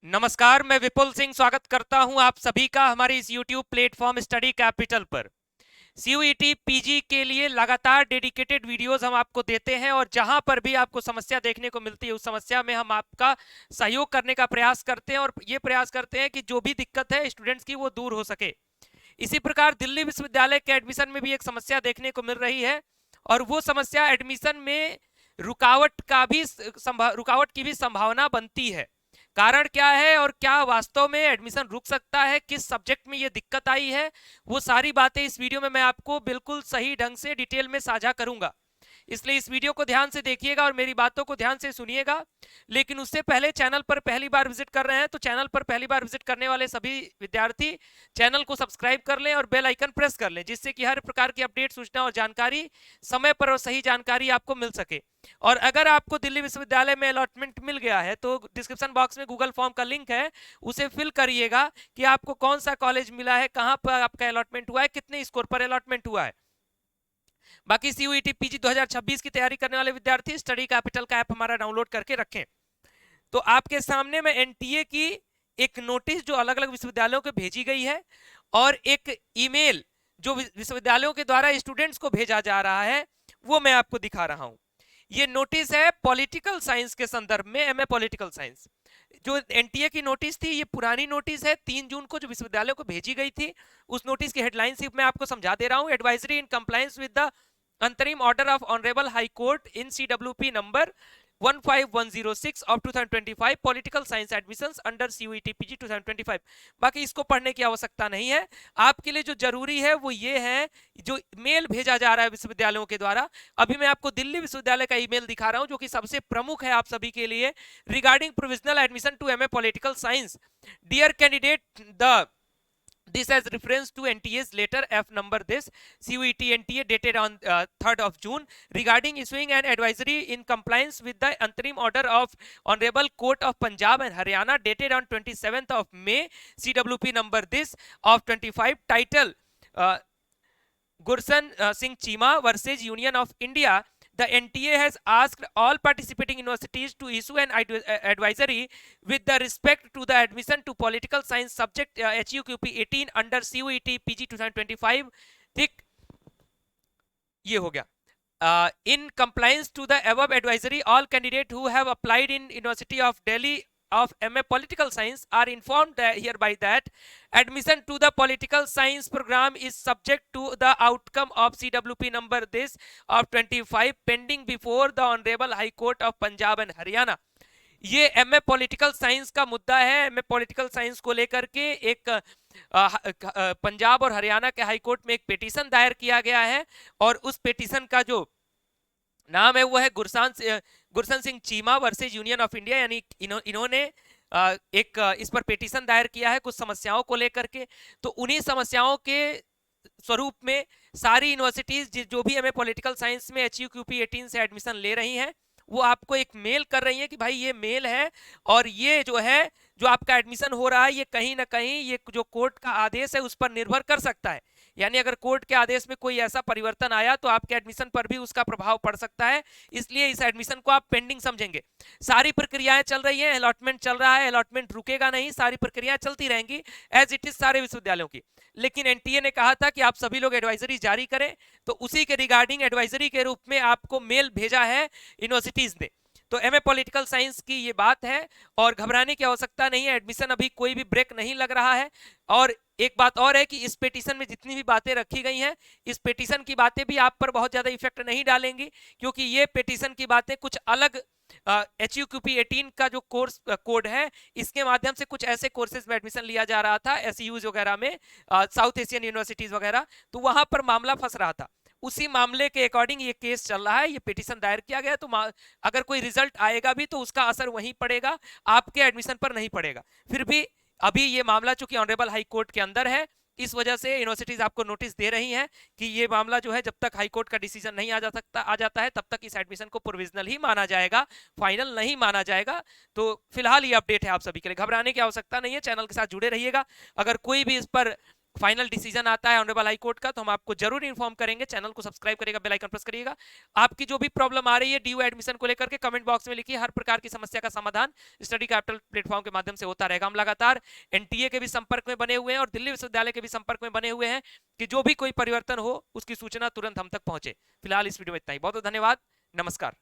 नमस्कार, मैं विपुल सिंह स्वागत करता हूं आप सभी का हमारे इस YouTube प्लेटफॉर्म स्टडी कैपिटल पर। सीयूईटी पीजी के लिए लगातार डेडिकेटेड वीडियोस हम आपको देते हैं और जहां पर भी आपको समस्या देखने को मिलती है उस समस्या में हम आपका सहयोग करने का प्रयास करते हैं और ये प्रयास करते हैं कि जो भी दिक्कत है स्टूडेंट्स की वो दूर हो सके। इसी प्रकार दिल्ली विश्वविद्यालय के एडमिशन में भी एक समस्या देखने को मिल रही है और वो समस्या एडमिशन में रुकावट की भी संभावना बनती है। कारण क्या है और क्या वास्तव में एडमिशन रुक सकता है, किस सब्जेक्ट में ये दिक्कत आई है, वो सारी बातें इस वीडियो में मैं आपको बिल्कुल सही ढंग से डिटेल में साझा करूंगा। इसलिए इस वीडियो को ध्यान से देखिएगा और मेरी बातों को ध्यान से सुनिएगा। लेकिन उससे पहले चैनल पर पहली बार विजिट कर रहे हैं तो चैनल पर पहली बार विजिट करने वाले सभी विद्यार्थी चैनल को सब्सक्राइब कर लें और बेल आइकन प्रेस कर लें, जिससे कि हर प्रकार की अपडेट, सूचना और जानकारी समय पर और सही जानकारी आपको मिल सके। और अगर आपको दिल्ली विश्वविद्यालय में अलॉटमेंट मिल गया है तो डिस्क्रिप्शन बॉक्स में गूगल फॉर्म का लिंक है, उसे फिल करिएगा कि आपको कौन सा कॉलेज मिला है, कहां पर आपका अलॉटमेंट हुआ है, कितने स्कोर पर अलॉटमेंट हुआ है। बाकी सीयूईटी पीजी 2026 की तैयारी करने वाले विद्यार्थी स्टडी कैपिटल का ऐप हमारा डाउनलोड करके रखें। तो आपके सामने में एनटीए की एक नोटिस जो अलग अलग विश्वविद्यालयों को भेजी गई है और एक ईमेल जो विश्वविद्यालयों के द्वारा स्टूडेंट्स को भेजा जा रहा है वो मैं आपको दिखा रहा हूं। ये नोटिस है पॉलिटिकल साइंस के संदर्भ में, एमए पॉलिटिकल साइंस। जो एनटीए की नोटिस थी ये पुरानी नोटिस है, 3 जून को जो विश्वविद्यालयों को भेजी गई थी। उस नोटिस की हेडलाइन सिर्फ मैं आपको समझा दे रहा हूं। Advisory in compliance with the अंतरिम order of honourable high court in CWP number 15106 of 2025 political science admissions under CUET PG 2025। बाकी इसको पढ़ने की आवश्यकता नहीं है। आपके लिए जो जरूरी है वो ये है, जो मेल भेजा जा रहा है विश्वविद्यालयों के द्वारा। अभी मैं आपको दिल्ली विश्वविद्यालय का ईमेल दिखा रहा हूं जो कि सबसे प्रमुख है आप सभी के लिए। Regarding provisional admission to MA political science, dear candidate, this as reference to NTA's letter F number this CUET NTA dated on 3rd of June regarding issuing an advisory in compliance with the interim order of Honorable Court of Punjab and Haryana dated on 27th of May CWP number this of 25 title Gursan Singh Chima versus Union of India. The NTA has asked all participating universities to issue an advisory with the respect to the admission to political science subject HUQP 18 under CUET PG 2025. ठीक, ये हो गया। In compliance to the above advisory, all candidates who have applied in University of Delhi of MA Political Science are informed hereby that admission to the political science program is subject to the outcome of CWP number this of 25 pending before the Honorable High Court of Punjab and Haryana। ये MA political science का मुद्दा है। MA political science को लेकर के एक पंजाब और हरियाणा के हाई कोर्ट में एक पिटीशन दायर किया गया है और उस पिटीशन का जो नाम है वो है Gursan Singh Cheema versus union of India. यानी इन्होंने एक इस पर पिटीशन दायर किया है कुछ समस्याओं को लेकर के। तो उन्हीं समस्याओं के स्वरूप में सारी यूनिवर्सिटीज जो भी हमें पॉलिटिकल साइंस में HUQP 18 से एडमिशन ले रही हैं वो आपको एक मेल कर रही है कि भाई ये मेल है और ये जो है जो आपका एडमिशन हो रहा है ये कहीं ना कहीं ये जो कोर्ट का आदेश है उस पर निर्भर कर सकता है। यानी अगर कोर्ट के आदेश में कोई ऐसा परिवर्तन आया तो आपके एडमिशन पर भी उसका प्रभाव पड़ सकता है, इसलिए इस एडमिशन को आप पेंडिंग समझेंगे। सारी प्रक्रियाएं चल रही हैं, अलॉटमेंट चल रहा है, अलॉटमेंट रुकेगा नहीं, सारी प्रक्रियाएं चलती रहेंगी एज इट इज सारे विश्वविद्यालयों की। लेकिन एनटीए ने कहा था कि आप सभी लोग एडवाइजरी जारी करें, तो उसी के रिगार्डिंग एडवाइजरी के रूप में आपको मेल भेजा है यूनिवर्सिटीज ने। तो एमए पॉलिटिकल साइंस की ये बात है और घबराने की आवश्यकता नहीं है। एडमिशन अभी कोई भी ब्रेक नहीं लग रहा है। और एक बात और है कि इस पिटीशन में जितनी भी बातें रखी गई हैं, इस पिटीशन की बातें भी आप पर बहुत ज्यादा इफेक्ट नहीं डालेंगी, क्योंकि ये पिटीशन की बातें कुछ अलग HUQP 18 का जो कोर्स कोड है इसके माध्यम से कुछ ऐसे कोर्सेज में एडमिशन लिया जा रहा था SUs वगैरह में, साउथ एशियन यूनिवर्सिटीज वगैरह, तो वहां पर मामला फंस रहा था। उसी मामले के अकॉर्डिंग ये केस चल रहा है, ये पिटीशन दायर किया गया। तो अगर कोई रिजल्ट आएगा भी तो उसका असर वहीं पड़ेगा, आपके एडमिशन पर नहीं पड़ेगा। फिर भी अभी ये मामला चूंकि ऑनरेबल हाई कोर्ट के अंदर है, इस वजह से यूनिवर्सिटीज आपको नोटिस दे रही हैं कि ये मामला जो है जब तक हाई कोर्ट का डिसीजन नहीं आ जाता है तब तक इस एडमिशन को प्रोविजनल ही माना जाएगा, फाइनल नहीं माना जाएगा। तो फिलहाल ये अपडेट है आप सभी के लिए, घबराने की आवश्यकता नहीं है। चैनल के साथ जुड़े रहिएगा। अगर कोई भी इस पर फाइनल डिसीजन आता है ऑनरेबल हाई कोर्ट का तो हम आपको जरूर इन्फॉर्म करेंगे। चैनल को सब्सक्राइब करिएगा, बेल आइकन प्रेस करिएगा। आपकी जो भी प्रॉब्लम आ रही है ड्यू एडमिशन को लेकर के कमेंट बॉक्स में लिखिए, हर प्रकार की समस्या का समाधान स्टडी कैपिटल प्लेटफॉर्म के माध्यम से होता रहेगा। हम लगातार एनटीए के भी संपर्क में बने हुए हैं और दिल्ली विश्वविद्यालय के भी संपर्क में बने हुए हैं कि जो भी कोई परिवर्तन हो उसकी सूचना तुरंत हम तक पहुंचे। फिलहाल इस वीडियो में इतना ही, बहुत बहुत धन्यवाद, नमस्कार।